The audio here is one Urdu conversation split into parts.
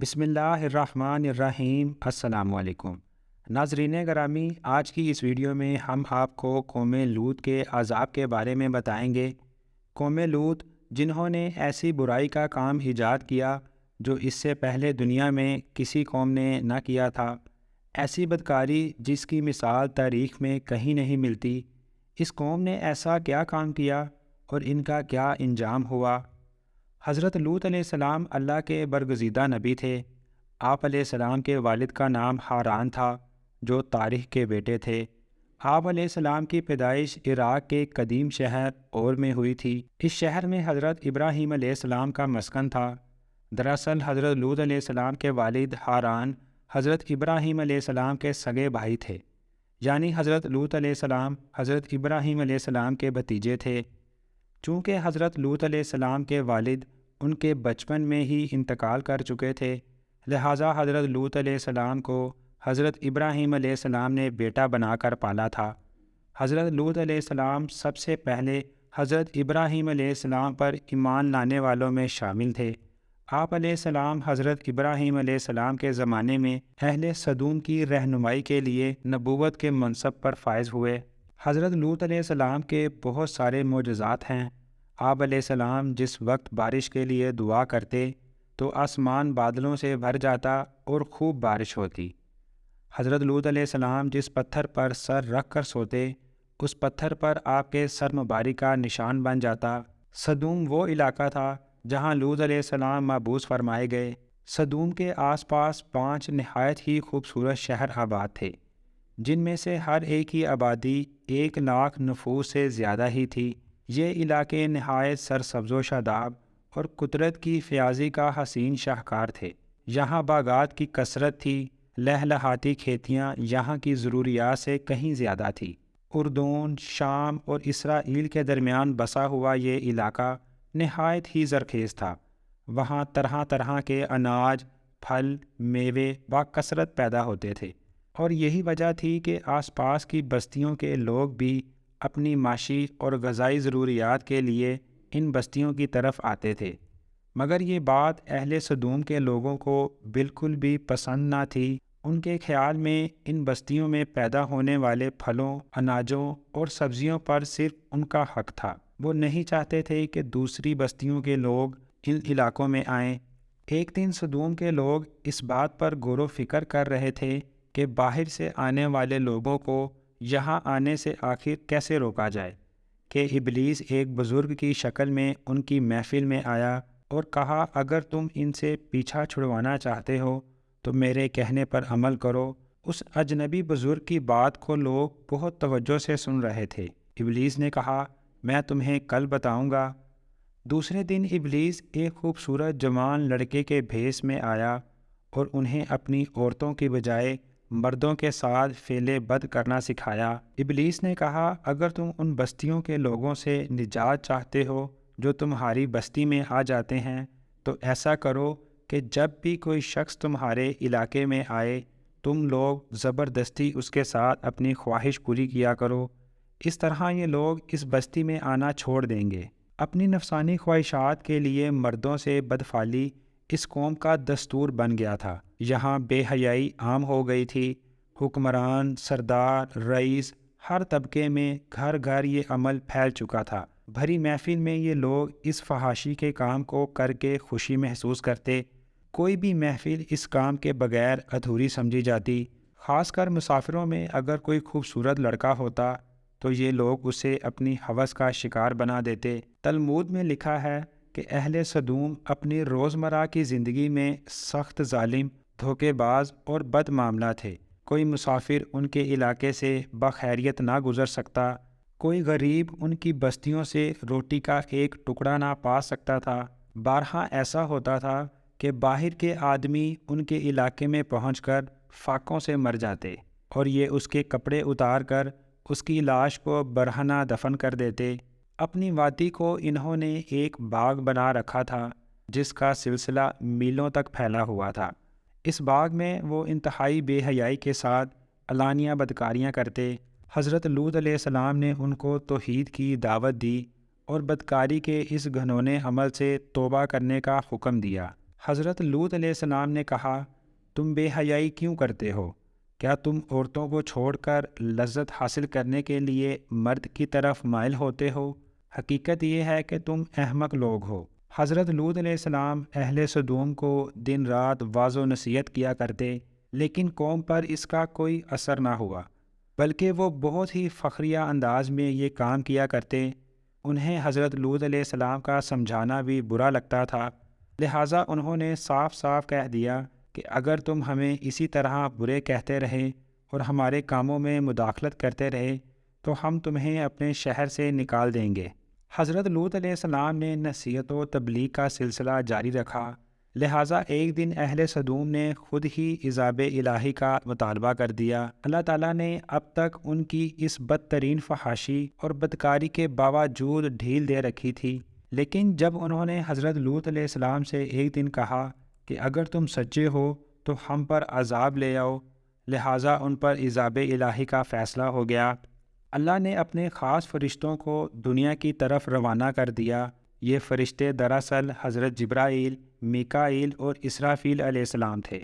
بسم اللہ الرحمن الرحیم۔ السلام علیکم ناظرین گرامی، آج کی اس ویڈیو میں ہم آپ کو قوم لوط کے عذاب کے بارے میں بتائیں گے۔ قوم لوط جنہوں نے ایسی برائی کا کام ایجاد کیا جو اس سے پہلے دنیا میں کسی قوم نے نہ کیا تھا، ایسی بدکاری جس کی مثال تاریخ میں کہیں نہیں ملتی۔ اس قوم نے ایسا کیا کام کیا اور ان کا کیا انجام ہوا؟ حضرت لوط علیہ السلام اللہ کے برگزیدہ نبی تھے۔ آپ علیہ السلام کے والد کا نام حاران تھا جو تاریخ کے بیٹے تھے۔ آپ علیہ السلام کی پیدائش عراق کے قدیم شہر اور میں ہوئی تھی۔ اس شہر میں حضرت ابراہیم علیہ السلام کا مسکن تھا۔ دراصل حضرت لوط علیہ السلام کے والد حاران حضرت ابراہیم علیہ السلام کے سگے بھائی تھے، یعنی حضرت لوط علیہ السلام حضرت ابراہیم علیہ السلام کے بھتیجے تھے۔ چونکہ حضرت لوط علیہ السلام کے والد ان کے بچپن میں ہی انتقال کر چکے تھے، لہٰذا حضرت لوط علیہ السلام کو حضرت ابراہیم علیہ السلام نے بیٹا بنا کر پالا تھا۔ حضرت لوط علیہ السلام سب سے پہلے حضرت ابراہیم علیہ السلام پر ایمان لانے والوں میں شامل تھے۔ آپ علیہ السلام حضرت ابراہیم علیہ السلام کے زمانے میں اہل سدوم کی رہنمائی کے لیے نبوت کے منصب پر فائز ہوئے۔ حضرت لوط علیہ السلام کے بہت سارے معجزات ہیں۔ آپ علیہ السلام جس وقت بارش کے لیے دعا کرتے تو آسمان بادلوں سے بھر جاتا اور خوب بارش ہوتی۔ حضرت لوط علیہ السلام جس پتھر پر سر رکھ کر سوتے، اس پتھر پر آپ کے سر مبارک کا نشان بن جاتا۔ سدوم وہ علاقہ تھا جہاں لوط علیہ السلام مبعوث فرمائے گئے۔ سدوم کے آس پاس 5 نہایت ہی خوبصورت شہر آباد تھے، جن میں سے ہر ایک کی آبادی 1,00,000 نفوس سے زیادہ ہی تھی۔ یہ علاقے نہایت سرسبز و شاداب اور قدرت کی فیاضی کا حسین شاہکار تھے۔ یہاں باغات کی کثرت تھی، لہلہاتی کھیتیاں یہاں کی ضروریات سے کہیں زیادہ تھی۔ اردن، شام اور اسرائیل کے درمیان بسا ہوا یہ علاقہ نہایت ہی زرخیز تھا۔ وہاں طرح طرح کے اناج، پھل، میوے بکثرت پیدا ہوتے تھے، اور یہی وجہ تھی کہ آس پاس کی بستیوں کے لوگ بھی اپنی معاشی اور غذائی ضروریات کے لیے ان بستیوں کی طرف آتے تھے۔ مگر یہ بات اہل سدوم کے لوگوں کو بالکل بھی پسند نہ تھی۔ ان کے خیال میں ان بستیوں میں پیدا ہونے والے پھلوں، اناجوں اور سبزیوں پر صرف ان کا حق تھا۔ وہ نہیں چاہتے تھے کہ دوسری بستیوں کے لوگ ان علاقوں میں آئیں۔ ایک دن سدوم کے لوگ اس بات پر غور و فکر کر رہے تھے کہ باہر سے آنے والے لوگوں کو یہاں آنے سے آخر کیسے روکا جائے، کہ ابلیس ایک بزرگ کی شکل میں ان کی محفل میں آیا اور کہا، اگر تم ان سے پیچھا چھڑوانا چاہتے ہو تو میرے کہنے پر عمل کرو۔ اس اجنبی بزرگ کی بات کو لوگ بہت توجہ سے سن رہے تھے۔ ابلیس نے کہا، میں تمہیں کل بتاؤں گا۔ دوسرے دن ابلیس ایک خوبصورت جوان لڑکے کے بھیس میں آیا اور انہیں اپنی عورتوں کی بجائے مردوں کے ساتھ فعل بد کرنا سکھایا۔ ابلیس نے کہا، اگر تم ان بستیوں کے لوگوں سے نجات چاہتے ہو جو تمہاری بستی میں آ جاتے ہیں، تو ایسا کرو کہ جب بھی کوئی شخص تمہارے علاقے میں آئے، تم لوگ زبردستی اس کے ساتھ اپنی خواہش پوری کیا کرو۔ اس طرح یہ لوگ اس بستی میں آنا چھوڑ دیں گے۔ اپنی نفسانی خواہشات کے لیے مردوں سے بدفعلی اس قوم کا دستور بن گیا تھا۔ یہاں بے حیائی عام ہو گئی تھی۔ حکمران، سردار، رئیس، ہر طبقے میں گھر گھر یہ عمل پھیل چکا تھا۔ بھری محفل میں یہ لوگ اس فحاشی کے کام کو کر کے خوشی محسوس کرتے۔ کوئی بھی محفل اس کام کے بغیر ادھوری سمجھی جاتی۔ خاص کر مسافروں میں اگر کوئی خوبصورت لڑکا ہوتا تو یہ لوگ اسے اپنی ہوس کا شکار بنا دیتے۔ تلمود میں لکھا ہے کہ اہل سدوم اپنی روزمرہ کی زندگی میں سخت ظالم، دھوکے باز اور بد معاملہ تھے۔ کوئی مسافر ان کے علاقے سے بخیریت نہ گزر سکتا، کوئی غریب ان کی بستیوں سے روٹی کا ایک ٹکڑا نہ پا سکتا تھا۔ بارہا ایسا ہوتا تھا کہ باہر کے آدمی ان کے علاقے میں پہنچ کر فاقوں سے مر جاتے، اور یہ اس کے کپڑے اتار کر اس کی لاش کو برہنہ دفن کر دیتے۔ اپنی وادی کو انہوں نے ایک باغ بنا رکھا تھا جس کا سلسلہ میلوں تک پھیلا ہوا تھا۔ اس باغ میں وہ انتہائی بے حیائی کے ساتھ علانیہ بدکاریاں کرتے۔ حضرت لوط علیہ السلام نے ان کو توحید کی دعوت دی اور بدکاری کے اس گھنونے عمل سے توبہ کرنے کا حکم دیا۔ حضرت لوط علیہ السلام نے کہا، تم بے حیائی کیوں کرتے ہو؟ کیا تم عورتوں کو چھوڑ کر لذت حاصل کرنے کے لیے مرد کی طرف مائل ہوتے ہو؟ حقیقت یہ ہے کہ تم احمق لوگ ہو۔ حضرت لوط علیہ السلام اہل سدوم کو دن رات واعظ و نصیحت کیا کرتے، لیکن قوم پر اس کا کوئی اثر نہ ہوا، بلکہ وہ بہت ہی فخریہ انداز میں یہ کام کیا کرتے۔ انہیں حضرت لوط علیہ السلام کا سمجھانا بھی برا لگتا تھا، لہٰذا انہوں نے صاف صاف کہہ دیا کہ اگر تم ہمیں اسی طرح برے کہتے رہے اور ہمارے کاموں میں مداخلت کرتے رہے تو ہم تمہیں اپنے شہر سے نکال دیں گے۔ حضرت لوط علیہ السلام نے نصیحت و تبلیغ کا سلسلہ جاری رکھا، لہٰذا ایک دن اہل سدوم نے خود ہی عذاب الہی کا مطالبہ کر دیا۔ اللہ تعالیٰ نے اب تک ان کی اس بدترین فحاشی اور بدکاری کے باوجود ڈھیل دے رکھی تھی، لیکن جب انہوں نے حضرت لوط علیہ السلام سے ایک دن کہا کہ اگر تم سچے ہو تو ہم پر عذاب لے آؤ، لہٰذا ان پر عذاب الہی کا فیصلہ ہو گیا۔ اللہ نے اپنے خاص فرشتوں کو دنیا کی طرف روانہ کر دیا۔ یہ فرشتے دراصل حضرت جبرائیل، میکائیل اور اسرافیل علیہ السلام تھے۔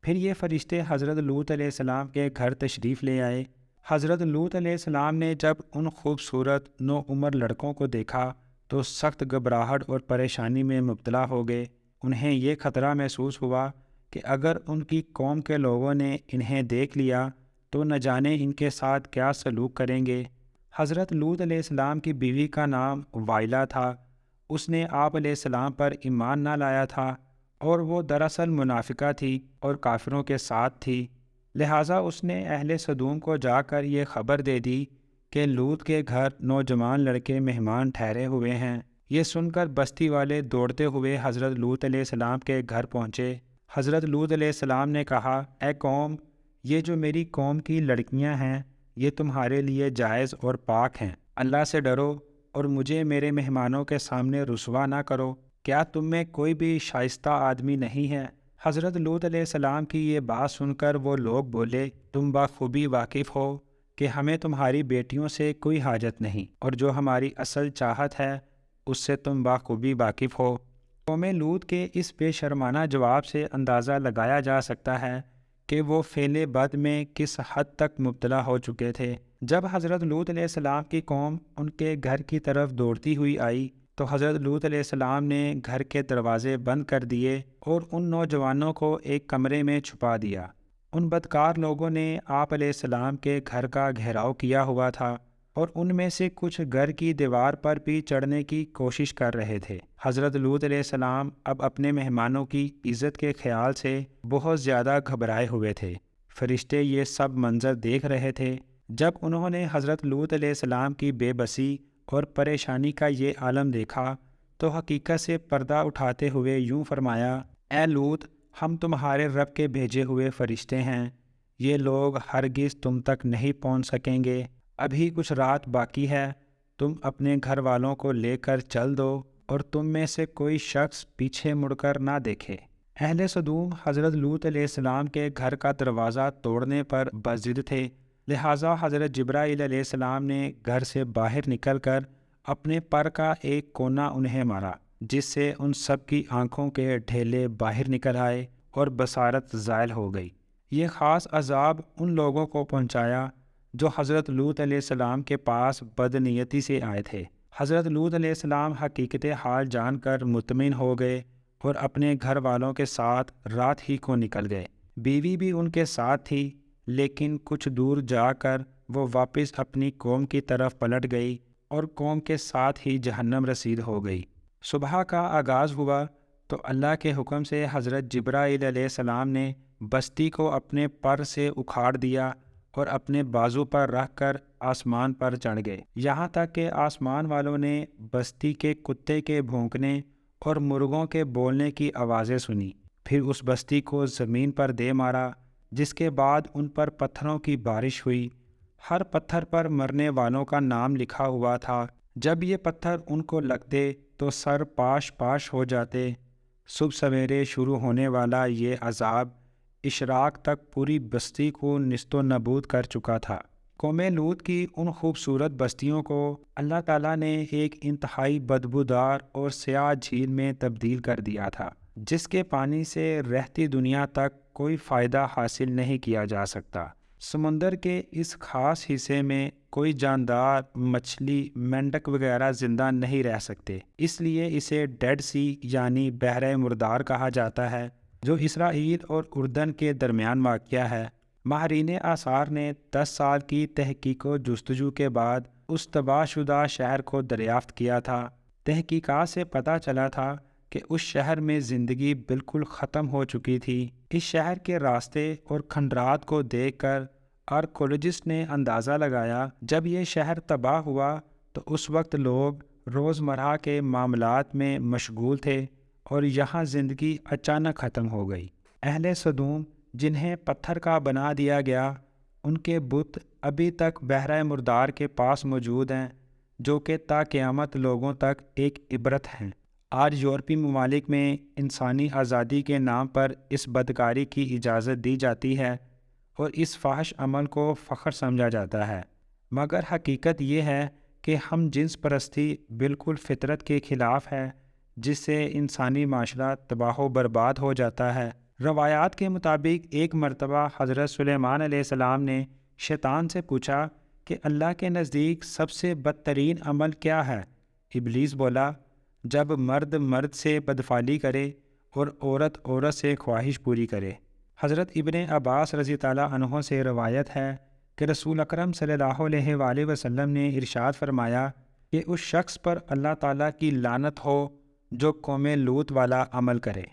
پھر یہ فرشتے حضرت لوط علیہ السلام کے گھر تشریف لے آئے۔ حضرت لوط علیہ السلام نے جب ان خوبصورت نوعمر لڑکوں کو دیکھا تو سخت گھبراہٹ اور پریشانی میں مبتلا ہو گئے۔ انہیں یہ خطرہ محسوس ہوا کہ اگر ان کی قوم کے لوگوں نے انہیں دیکھ لیا تو نہ جانے ان کے ساتھ کیا سلوک کریں گے۔ حضرت لوط علیہ السلام کی بیوی کا نام وائلہ تھا۔ اس نے آپ علیہ السلام پر ایمان نہ لایا تھا اور وہ دراصل منافقہ تھی اور کافروں کے ساتھ تھی، لہٰذا اس نے اہل سدوم کو جا کر یہ خبر دے دی کہ لوط کے گھر نوجوان لڑکے مہمان ٹھہرے ہوئے ہیں۔ یہ سن کر بستی والے دوڑتے ہوئے حضرت لوط علیہ السلام کے گھر پہنچے۔ حضرت لوط علیہ السلام نے کہا، اے قوم، یہ جو میری قوم کی لڑکیاں ہیں یہ تمہارے لیے جائز اور پاک ہیں۔ اللہ سے ڈرو اور مجھے میرے مہمانوں کے سامنے رسوا نہ کرو۔ کیا تم میں کوئی بھی شائستہ آدمی نہیں ہے؟ حضرت لوط علیہ السلام کی یہ بات سن کر وہ لوگ بولے، تم بخوبی واقف ہو کہ ہمیں تمہاری بیٹیوں سے کوئی حاجت نہیں، اور جو ہماری اصل چاہت ہے اس سے تم بخوبی واقف ہو۔ قوم لوط کے اس بے شرمانہ جواب سے اندازہ لگایا جا سکتا ہے کہ وہ فعل بد میں کس حد تک مبتلا ہو چکے تھے۔ جب حضرت لوط علیہ السلام کی قوم ان کے گھر کی طرف دوڑتی ہوئی آئی تو حضرت لوط علیہ السلام نے گھر کے دروازے بند کر دیے اور ان نوجوانوں کو ایک کمرے میں چھپا دیا۔ ان بدکار لوگوں نے آپ علیہ السلام کے گھر کا گھیراؤ کیا ہوا تھا اور ان میں سے کچھ گھر کی دیوار پر بھی چڑھنے کی کوشش کر رہے تھے۔ حضرت لوط علیہ السلام اب اپنے مہمانوں کی عزت کے خیال سے بہت زیادہ گھبرائے ہوئے تھے۔ فرشتے یہ سب منظر دیکھ رہے تھے۔ جب انہوں نے حضرت لوط علیہ السلام کی بے بسی اور پریشانی کا یہ عالم دیکھا تو حقیقت سے پردہ اٹھاتے ہوئے یوں فرمایا، اے لوط، ہم تمہارے رب کے بھیجے ہوئے فرشتے ہیں، یہ لوگ ہرگز تم تک نہیں پہنچ سکیں گے۔ ابھی کچھ رات باقی ہے، تم اپنے گھر والوں کو لے کر چل دو اور تم میں سے کوئی شخص پیچھے مڑ کر نہ دیکھے۔ اہل سدوم حضرت لوط علیہ السلام کے گھر کا دروازہ توڑنے پر بضد تھے، لہٰذا حضرت جبرائیل علیہ السلام نے گھر سے باہر نکل کر اپنے پر کا ایک کونا انہیں مارا، جس سے ان سب کی آنکھوں کے ڈھیلے باہر نکل آئے اور بصارت زائل ہو گئی۔ یہ خاص عذاب ان لوگوں کو پہنچایا جو حضرت لوط علیہ السلام کے پاس بدنیتی سے آئے تھے۔ حضرت لوط علیہ السلام حقیقت حال جان کر مطمئن ہو گئے اور اپنے گھر والوں کے ساتھ رات ہی کو نکل گئے۔ بیوی بھی ان کے ساتھ تھی، لیکن کچھ دور جا کر وہ واپس اپنی قوم کی طرف پلٹ گئی اور قوم کے ساتھ ہی جہنم رسید ہو گئی۔ صبح کا آغاز ہوا تو اللہ کے حکم سے حضرت جبرائیل علیہ السلام نے بستی کو اپنے پر سے اکھاڑ دیا اور اپنے بازو پر رکھ کر آسمان پر چڑھ گئے، یہاں تک کہ آسمان والوں نے بستی کے کتے کے بھونکنے اور مرغوں کے بولنے کی آوازیں سنی۔ پھر اس بستی کو زمین پر دے مارا، جس کے بعد ان پر پتھروں کی بارش ہوئی۔ ہر پتھر پر مرنے والوں کا نام لکھا ہوا تھا۔ جب یہ پتھر ان کو لگتے تو سر پاش پاش ہو جاتے۔ صبح سویرے شروع ہونے والا یہ عذاب اشراق تک پوری بستی کو نیست و نابود کر چکا تھا۔ قوم لوط کی ان خوبصورت بستیوں کو اللہ تعالیٰ نے ایک انتہائی بدبودار اور سیاہ جھیل میں تبدیل کر دیا تھا، جس کے پانی سے رہتی دنیا تک کوئی فائدہ حاصل نہیں کیا جا سکتا۔ سمندر کے اس خاص حصے میں کوئی جاندار، مچھلی، مینڈک وغیرہ زندہ نہیں رہ سکتے، اس لیے اسے ڈیڈ سی یعنی بحر مردار کہا جاتا ہے، جو اسرائیل اور اردن کے درمیان واقع ہے۔ ماہرین آثار نے 10 سال کی تحقیق و جستجو کے بعد اس تباہ شدہ شہر کو دریافت کیا تھا۔ تحقیقات سے پتہ چلا تھا کہ اس شہر میں زندگی بالکل ختم ہو چکی تھی۔ اس شہر کے راستے اور کھنڈرات کو دیکھ کر آرکیولوجسٹ نے اندازہ لگایا جب یہ شہر تباہ ہوا تو اس وقت لوگ روزمرہ کے معاملات میں مشغول تھے اور یہاں زندگی اچانک ختم ہو گئی۔ اہل سدوم جنہیں پتھر کا بنا دیا گیا، ان کے بت ابھی تک بحر مردار کے پاس موجود ہیں، جو کہ تا قیامت لوگوں تک ایک عبرت ہیں۔ آج یورپی ممالک میں انسانی آزادی کے نام پر اس بدکاری کی اجازت دی جاتی ہے اور اس فحش عمل کو فخر سمجھا جاتا ہے، مگر حقیقت یہ ہے کہ ہم جنس پرستی بالکل فطرت کے خلاف ہے، جس سے انسانی معاشرہ تباہ و برباد ہو جاتا ہے۔ روایات کے مطابق ایک مرتبہ حضرت سلیمان علیہ السلام نے شیطان سے پوچھا کہ اللہ کے نزدیک سب سے بدترین عمل کیا ہے؟ ابلیس بولا، جب مرد مرد سے بدفعلی کرے اور عورت عورت سے خواہش پوری کرے۔ حضرت ابن عباس رضی اللہ عنہ سے روایت ہے کہ رسول اکرم صلی اللہ علیہ وآلہ وسلم نے ارشاد فرمایا کہ اس شخص پر اللہ تعالیٰ کی لعنت ہو جو قوم لوط والا عمل کرے۔